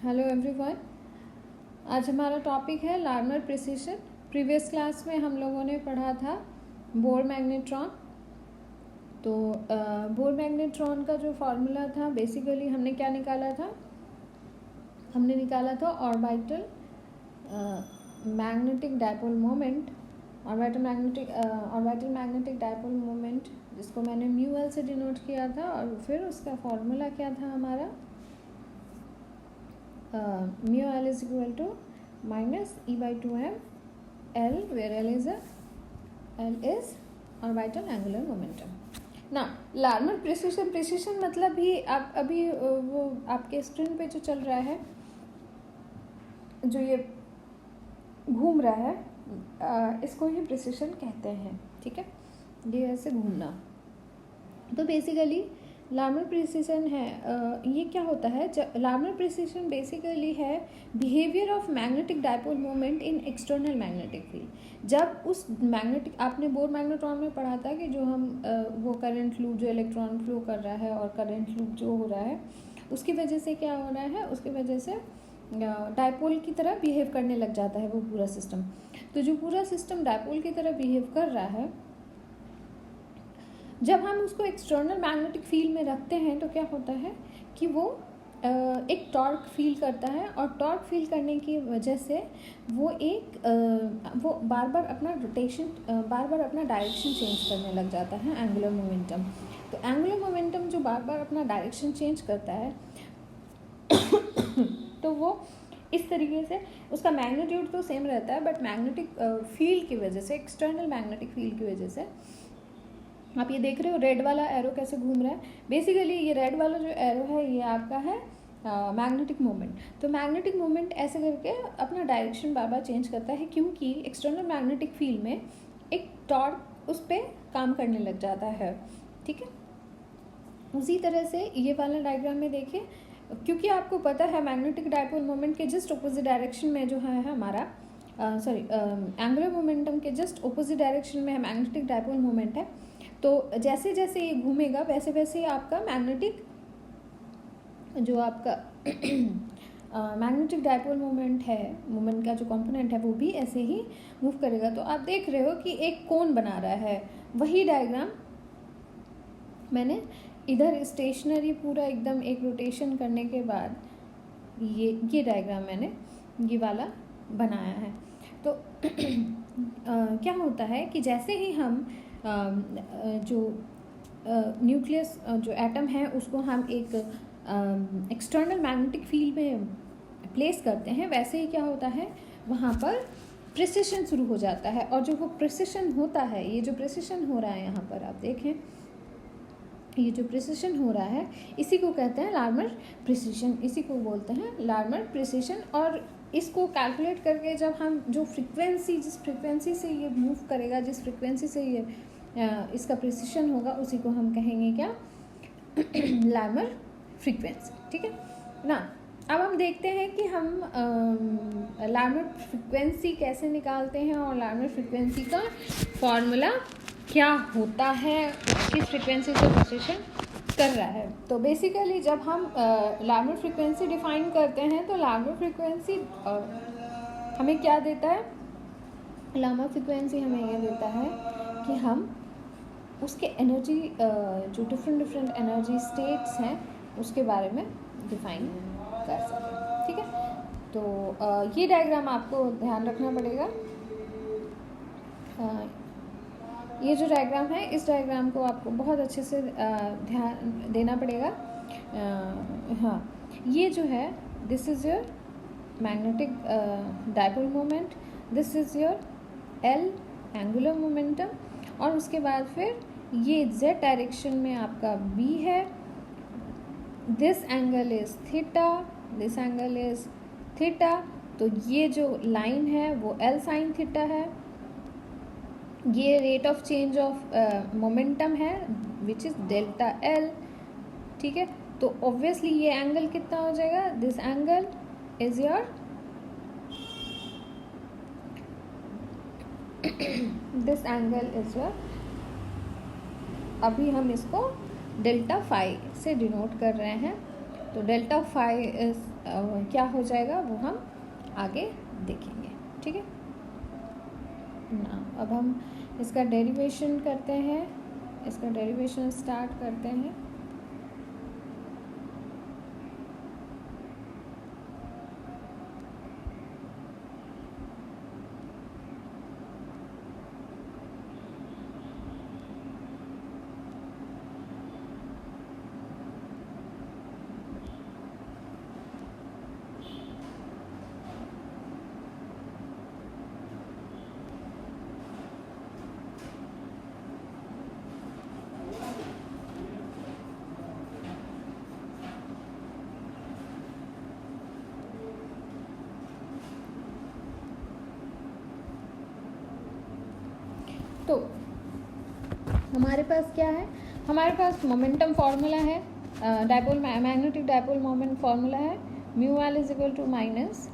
Hello everyone. आज हमारा topic है लार्मर प्रिसिशन। प्रीवियस क्लास में हम लोगों ने पढ़ा था बोर मैग्नेट्रॉन। तो बोर मैग्नेट्रॉन का जो फॉर्मूला था, बेसिकली हमने क्या निकाला था? हमने निकाला था orbital magnetic dipole moment, orbital magnetic dipole moment, जिसको मैंने म्यू एल से डिनोट किया था। और फिर उसका फॉर्मूला क्या था हमारा? mu L is equal to minus E by 2m L, where L is orbital angular momentum. ना लार्मर प्रिसिशन मतलब ही आप अभी वो आपके स्क्रीन पे जो चल रहा है, जो ये घूम रहा है, इसको ही प्रिसिशन कहते हैं। ठीक है, ये ऐसे घूमना। तो बेसिकली लार्मर प्रिसिशन है, ये क्या होता है? लार्मर प्रिसिशन बेसिकली है behaviour of magnetic dipole moment in external magnetic field. जब उस मैग्नेटिक, आपने बोर मैग्नेट्रॉन में पढ़ा था कि जो हम वो करंट लूप जो इलेक्ट्रॉन फ्लो कर रहा है और करंट लूप जो हो रहा है, उसकी वजह से क्या हो रहा है? उसकी वजह से डायपोल की तरह बिहेव करने लग जाता है वो पूरा सिस्टम। तो जो पूरा सिस्टम डायपोल की तरह बिहेव कर रहा है, जब हम उसको एक्सटर्नल मैग्नेटिक फील्ड में रखते हैं तो क्या होता है कि वो एक टॉर्क फील करता है, और टॉर्क फील करने की वजह से वो वो बार बार अपना रोटेशन, बार बार अपना डायरेक्शन चेंज करने लग जाता है, एंगुलर मोमेंटम। तो एंगुलर मोमेंटम जो बार बार अपना डायरेक्शन चेंज करता है तो वो इस तरीके से, उसका मैग्नीट्यूड तो सेम रहता है, बट मैग्नेटिक फील्ड की वजह से, एक्सटर्नल मैग्नेटिक फील्ड की वजह से, आप ये देख रहे हो रेड वाला एरो कैसे घूम रहा है। बेसिकली ये रेड वाला जो एरो है ये आपका है मैग्नेटिक मोमेंट। तो मैग्नेटिक मोमेंट ऐसे करके अपना डायरेक्शन बार बार चेंज करता है, क्योंकि एक्सटर्नल मैग्नेटिक फील्ड में एक टॉर्क उस पर काम करने लग जाता है। ठीक है, उसी तरह से ये वाला डायग्राम में देखिए, क्योंकि आपको पता है मैग्नेटिक डायपोल मोमेंट के जस्ट ऑपोजिट डायरेक्शन में जो है हमारा एंगुलर मोमेंटम के जस्ट ऑपोजिट डायरेक्शन में मैग्नेटिक डायपोल मोमेंट है। तो जैसे जैसे ये घूमेगा वैसे वैसे आपका मैग्नेटिक, जो आपका मैग्नेटिक डायपोल मोमेंट है, मोमेंट का जो कंपोनेंट है, वो भी ऐसे ही मूव करेगा। तो आप देख रहे हो कि एक कोन बना रहा है। वही डायग्राम मैंने इधर स्टेशनरी पूरा एकदम एक रोटेशन करने के बाद ये डायग्राम मैंने ये वाला बनाया है। तो क्या होता है कि जैसे ही हम जो न्यूक्लियस, जो एटम है, उसको हम एक एक्सटर्नल मैग्नेटिक फील्ड में प्लेस करते हैं, वैसे ही क्या होता है, वहाँ पर प्रिसिशन शुरू हो जाता है। और जो वो प्रिसिशन होता है, ये जो प्रिसिशन हो रहा है यहाँ पर आप देखें, ये जो प्रिसिशन हो रहा है, इसी को कहते हैं लार्मर प्रिसिशन, इसी को बोलते हैं लार्मर प्रिसिशन। और इसको कैलकुलेट करके जब हम जो फ्रीक्वेंसी, जिस फ्रीक्वेंसी से ये मूव करेगा, जिस फ्रीक्वेंसी से ये इसका प्रिसिशन होगा, उसी को हम कहेंगे क्या? Larmor frequency. ठीक है ना। अब हम देखते हैं कि हम लार्मर फ्रीक्वेंसी कैसे निकालते हैं और लार्मर फ्रीक्वेंसी का फॉर्मूला क्या होता है, किस फ्रीक्वेंसी से प्रिसिशन कर रहा है। तो बेसिकली जब हम लार्मर फ्रीक्वेंसी डिफाइन करते हैं, तो लार्मर फ्रीक्वेंसी हमें क्या देता है? लार्मर फ्रीक्वेंसी हमें ये देता है कि हम उसके एनर्जी, जो डिफरेंट एनर्जी स्टेट्स हैं, उसके बारे में डिफाइन कर सकें। ठीक है, तो ये डायग्राम आपको ध्यान रखना पड़ेगा। ये जो डायग्राम है, इस डायग्राम को आपको बहुत अच्छे से ध्यान देना पड़ेगा। हाँ, ये जो है, this is your magnetic dipole moment, this is your L angular momentum, और उसके बाद फिर ये z डायरेक्शन में आपका b है, this angle is theta, this angle is theta. तो ये जो लाइन है वो L साइन थीटा है। ये rate of change of momentum है, विच इज डेल्टा L। ठीक है, तो ऑब्वियसली ये एंगल कितना हो जाएगा? This angle is your this angle is your, अभी हम इसको डेल्टा फाई से डिनोट कर रहे हैं। तो डेल्टा फाई इज क्या हो जाएगा वो हम आगे देखेंगे। ठीक है ना, अब हम इसका डेरिवेशन करते हैं, इसका डेरिवेशन स्टार्ट करते हैं। तो हमारे पास क्या है, हमारे पास मोमेंटम फार्मूला है, dipole magnetic dipole moment formula है, mu L is equal to minus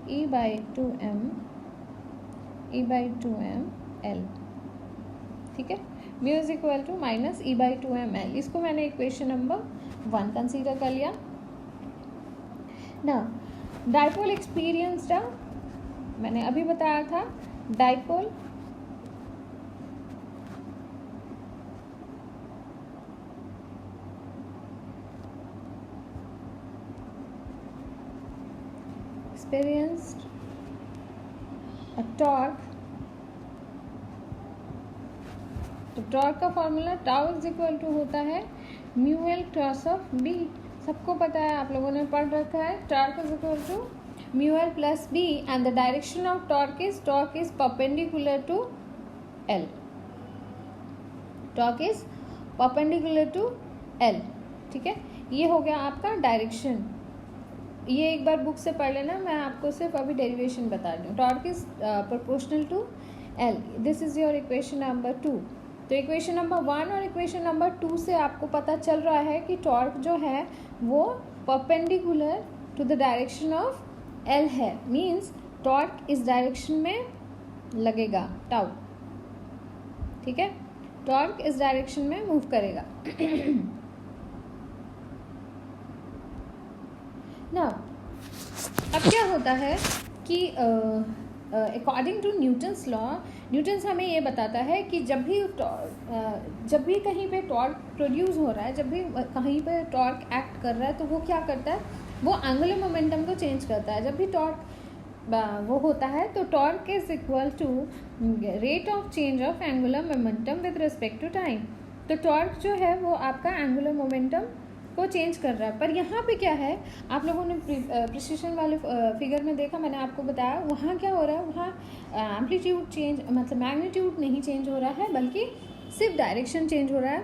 e by two m L. ठीक है, mu is equal to minus e by two m L. इसको मैंने इक्वेशन नंबर 1 कंसीडर कर लिया ना। Dipole experience था, मैंने अभी बताया था, डायपोल एक्सपीरियंस्ड अ टॉर्क, तो टॉर्क का formula tau is equal to होता है mu L cross of B. सबको पता है, आप लोगों ने पढ़ रखा है, torque is equal to mu L plus B and the direction of torque is perpendicular to L, torque is perpendicular to L. ठीक है, ये हो गया आपका डायरेक्शन। ये एक बार बुक से पढ़ लेना, मैं आपको सिर्फ अभी डेरिवेशन बता रही हूँ। Torque is proportional to L, this is your equation number 2। तो इक्वेशन नंबर 1 और इक्वेशन नंबर 2 से आपको पता चल रहा है कि टॉर्क जो है वो perpendicular to the direction of L है, मीन्स टॉर्क इस डायरेक्शन में लगेगा, टाउ। ठीक है, टॉर्क इस डायरेक्शन में मूव करेगा ना। अब क्या होता है कि according to Newton's law, Newton's हमें ये बताता है कि जब भी कहीं पे टॉर्क प्रोड्यूस हो रहा है, जब भी कहीं पे टॉर्क एक्ट कर रहा है, तो वो क्या करता है, वो एंगुलर मोमेंटम को चेंज करता है। जब भी टॉर्क वो होता है तो torque is equal to rate of change of angular momentum with respect to time. तो टॉर्क जो है वो आपका एंगुलर मोमेंटम को चेंज कर रहा है। पर यहाँ पे क्या है, आप लोगों ने प्रिसिशन वाले फिगर में देखा, मैंने आपको बताया, वहाँ क्या हो रहा है, वहाँ एम्पलीट्यूड चेंज, मतलब मैग्नीट्यूड नहीं चेंज हो रहा है, बल्कि सिर्फ डायरेक्शन चेंज हो रहा है।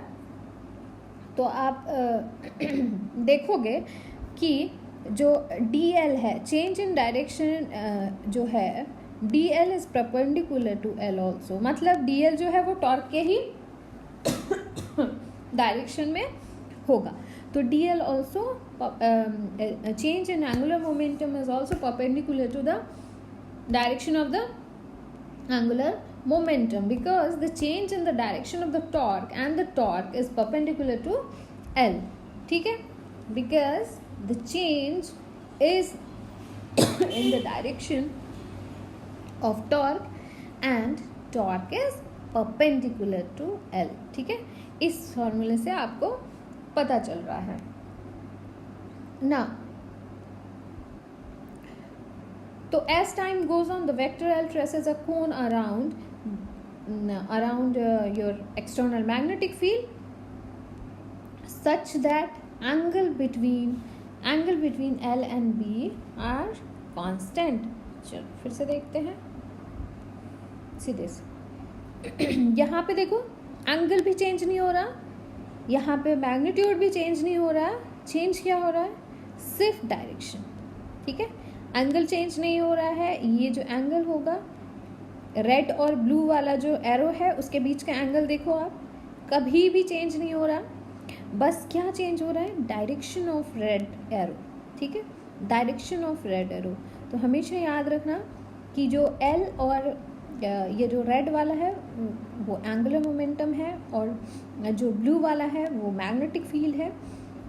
तो आप देखोगे कि जो DL है, चेंज इन डायरेक्शन जो है, DL is perpendicular to L also, मतलब DL जो है वो टॉर्क के ही डायरेक्शन में होगा। तो DL also change in angular momentum is also perpendicular to the direction of the angular momentum, because the change in the direction of the torque and the torque is perpendicular to L. ठीक है, because the change is in the direction of torque and torque is perpendicular to L. ठीक है, इस फॉर्मूले से आपको पता चल रहा है ना। तो as time goes on, the vector L traces a cone around your external magnetic field such that angle between L and B are constant. चलो फिर से देखते हैं सीधे से। यहाँ पे देखो, एंगल भी चेंज नहीं हो रहा, यहाँ पे मैग्नीट्यूड भी चेंज नहीं हो रहा, चेंज क्या हो रहा है, सिर्फ डायरेक्शन। ठीक है, एंगल चेंज नहीं हो रहा है। ये जो एंगल होगा, रेड और ब्लू वाला जो एरो है, उसके बीच का एंगल देखो आप, कभी भी चेंज नहीं हो रहा। बस क्या चेंज हो रहा है, डायरेक्शन ऑफ रेड एरो। ठीक है, डायरेक्शन ऑफ रेड एरो। तो हमेशा याद रखना कि जो एल और ये जो रेड वाला है वो एंगुलर मोमेंटम है, और जो ब्लू वाला है वो मैग्नेटिक फील्ड है।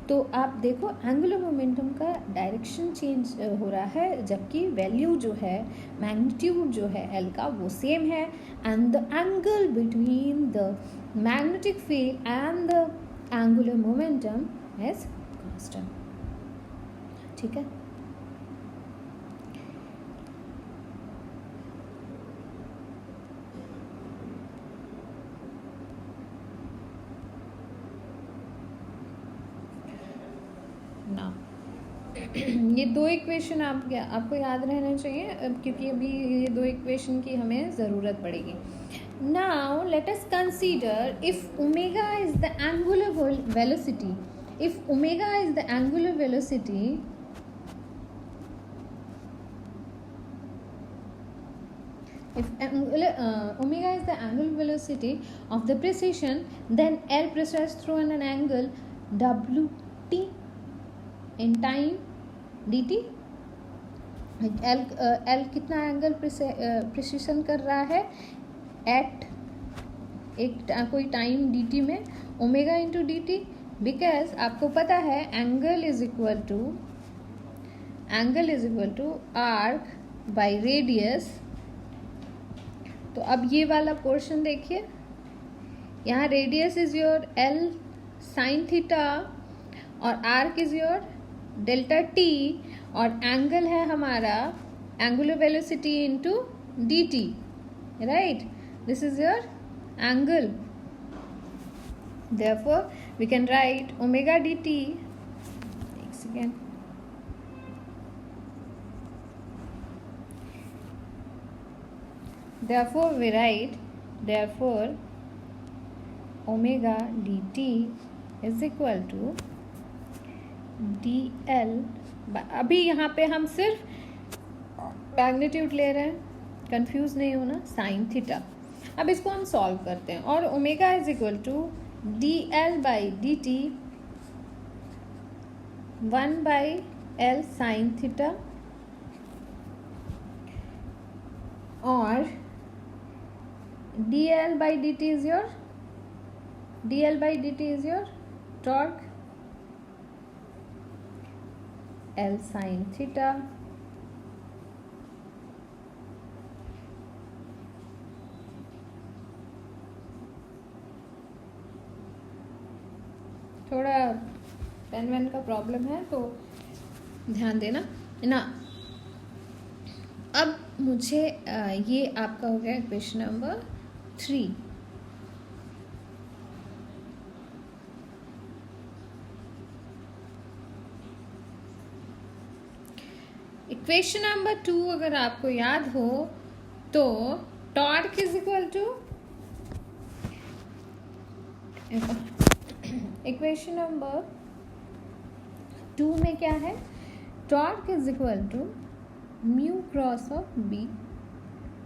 तो आप देखो एंगुलर मोमेंटम का डायरेक्शन चेंज हो रहा है, जबकि वैल्यू जो है, मैग्नीट्यूड जो है एल का वो सेम है, and the angle between the magnetic field and the angular momentum is constant. ठीक है, ना ये दो इक्वेशन आपको याद रहना चाहिए, क्योंकि अभी ये दो इक्वेशन की हमें ज़रूरत पड़ेगी। Now let us consider if omega is the angular velocity, if omega is the angular velocity, if omega is the angular velocity of the precession, then L precessed through an angle wt in time dt। L कितना angle precision कर रहा है at कोई time dt में, omega into d t, because आपको पता है angle is equal to arc by radius. तो अब ये वाला पोर्शन देखिए, यहाँ radius is your L sine theta और arc is your delta t, और एंगल है हमारा angular velocity into d t, right. This is your angle, therefore we can write omega d t, एक second, therefore we write, therefore omega dt is equal to dl, अभी यहाँ पे हम सिर्फ magnitude ले रहे हैं, कंफ्यूज नहीं होना, साइन थीटा। अब इसको हम सॉल्व करते हैं, और omega is equal to D L by D T 1/l sine theta, और dl by dt is your torque, L sin theta, थोड़ा पेन वेन का प्रॉब्लम है तो ध्यान देना ना। अब मुझे ये आपका हो गया क्वेश्चन नंबर 3। इक्वेशन नंबर 2 अगर आपको याद हो तो torque is equal to, equation number 2 में क्या है, torque is equal to mu cross of B,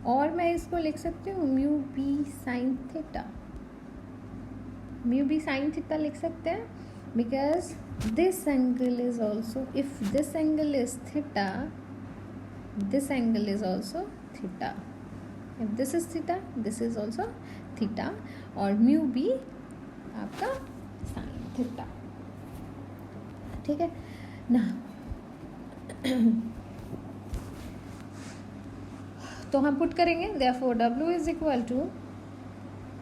और मैं इसको लिख सकती हूँ mu B sine theta, mu B sine theta लिख सकते हैं, because this angle is also, if this angle is theta, this angle is also theta, if this is theta, this is also theta, और mu B आपका sine theta. ठीक है ना। तो हम पुट करेंगे, therefore W is equal to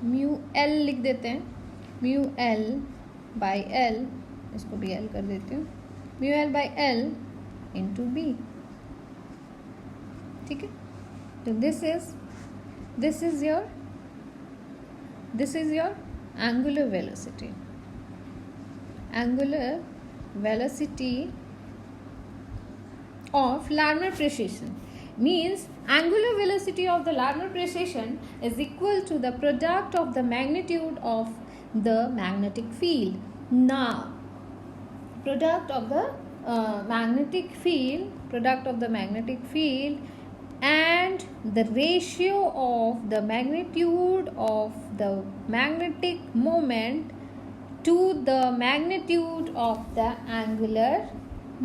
mu L लिख देते हैं, म्यू एल बाई एल, इसको भी एल कर देती हूँ, mu L by L into B. ठीक है, तो this is your angular velocity, angular velocity of Larmor precession, means angular velocity of the Larmor precession is equal to the product of the magnitude of the magnetic field. Now, product of the magnetic field and the ratio of the magnitude of the magnetic moment to the magnitude of the angular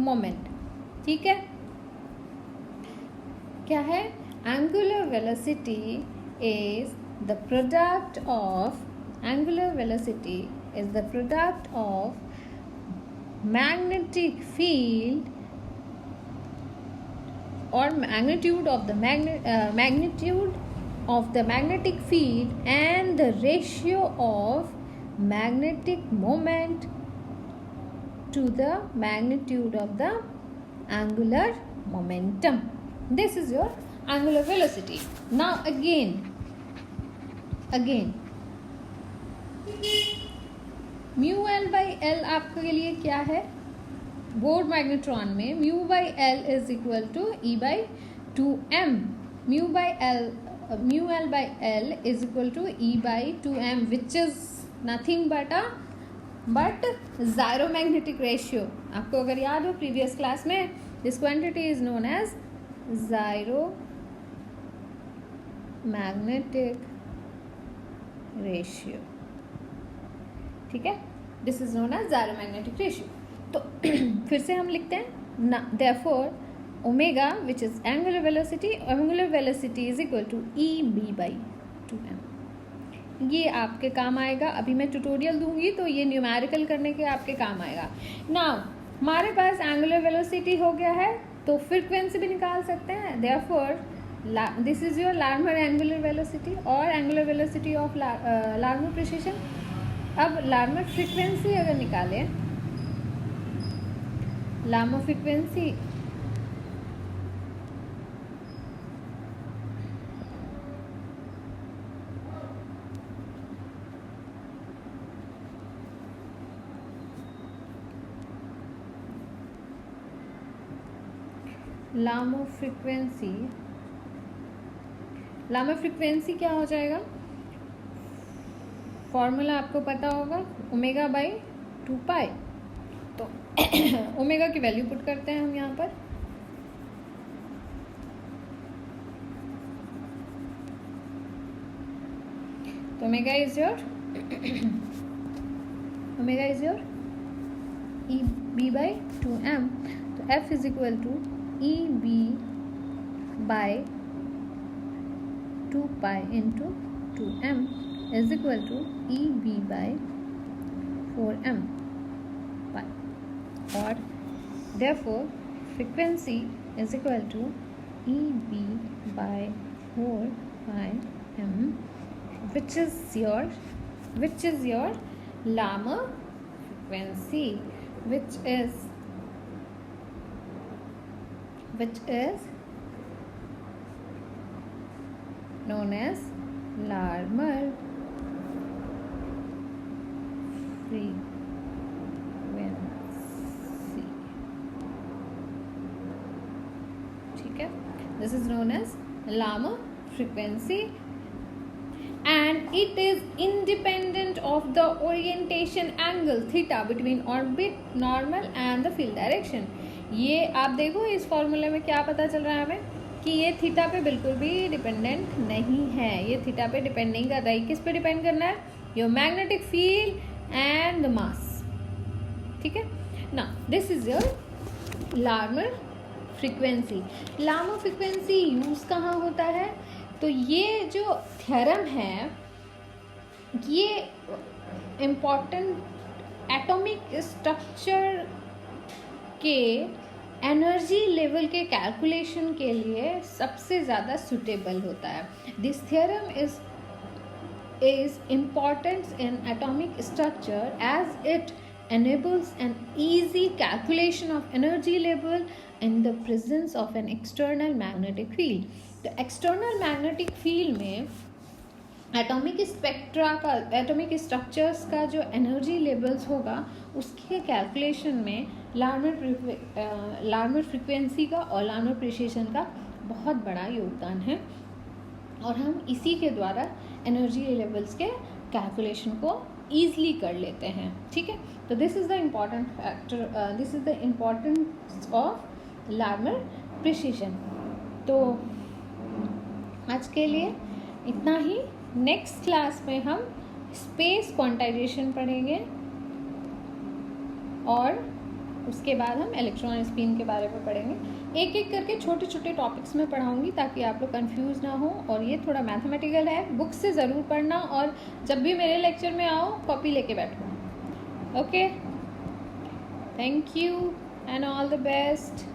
moment. ठीक है, क्या है, angular velocity is the product of magnetic field or magnitude of the magnitude of the magnetic field and the ratio of magnetic moment to the magnitude of the angular momentum. This is your angular velocity. Now again mu L by L आपके लिए क्या है? Bohr magneton में mu by L is equal to e by 2m. Mu L by L is equal to e by 2m, which is nothing but gyromagnetic ratio. आपको अगर याद हो previous class में, this quantity is known as gyromagnetic ratio. ठीक है, this is known as gyromagnetic ratio. तो फिर से हम लिखते हैं ना, therefore omega which is angular velocity is equal to E B by 2m. ये आपके काम आएगा. अभी मैं ट्यूटोरियल दूंगी तो ये न्यूमेरिकल करने के आपके काम आएगा. नाउ हमारे पास एंगुलर वेलोसिटी हो गया है तो फ्रीक्वेंसी भी निकाल सकते हैं. Therefore this is your Larmor angular velocity और angular velocity of Larmor precession. अब लार्मर फ्रीक्वेंसी अगर निकालें, लार्मर फ्रीक्वेंसी लार्मर फ्रीक्वेंसी क्या हो जाएगा? फॉर्मूला आपको पता होगा, ओमेगा बाई 2 पाई. तो ओमेगा की वैल्यू पुट करते हैं हम यहाँ पर. तो omega is your E B by 2m. तो F is equal to E B by 2 pi into 2m is equal to EB by 4m pi, or therefore frequency is equal to EB by 4 pi m, which is your Larmor frequency, which is known as Larmor frequency. ठीक है, this is known as Larmor frequency and it is independent of the orientation angle theta between orbit normal and the field direction. ये आप देखो इस फॉर्मूले में क्या पता चल रहा है हमें कि ये थीटा पे बिल्कुल भी डिपेंडेंट नहीं है. ये थीटा पे डिपेंड नहीं कर रहा है. किस पे डिपेंड करना है? Your magnetic field and the mass. ठीक है ना, this is your Larmor frequency. Larmor frequency use कहाँ होता है? तो ये जो थ्योरम है ये इम्पॉर्टेंट एटॉमिक स्ट्रक्चर के एनर्जी लेवल के कैलकुलेशन के लिए सबसे ज़्यादा सुटेबल होता है. This theorem is important in atomic structure as it enables an easy calculation of energy level in the presence of an external magnetic field. तो external magnetic field में atomic structures का जो एनर्जी लेवल्स होगा उसके calculation में Larmor frequency का और Larmor precision का बहुत बड़ा योगदान है और हम इसी के द्वारा एनर्जी लेवल्स के कैलकुलेशन को ईजिली कर लेते हैं. ठीक है, तो this is the important factor, this is the importance of Larmor precision. तो आज के लिए इतना ही. नेक्स्ट क्लास में हम स्पेस क्वांटाइजेशन पढ़ेंगे और उसके बाद हम इलेक्ट्रॉन स्पिन के बारे में पढ़ेंगे. एक एक करके छोटे छोटे टॉपिक्स में पढ़ाऊंगी ताकि आप लोग कंफ्यूज ना हो. और ये थोड़ा मैथमेटिकल है, बुक से ज़रूर पढ़ना और जब भी मेरे लेक्चर में आओ कॉपी लेके बैठो. Okay, thank you and all the best.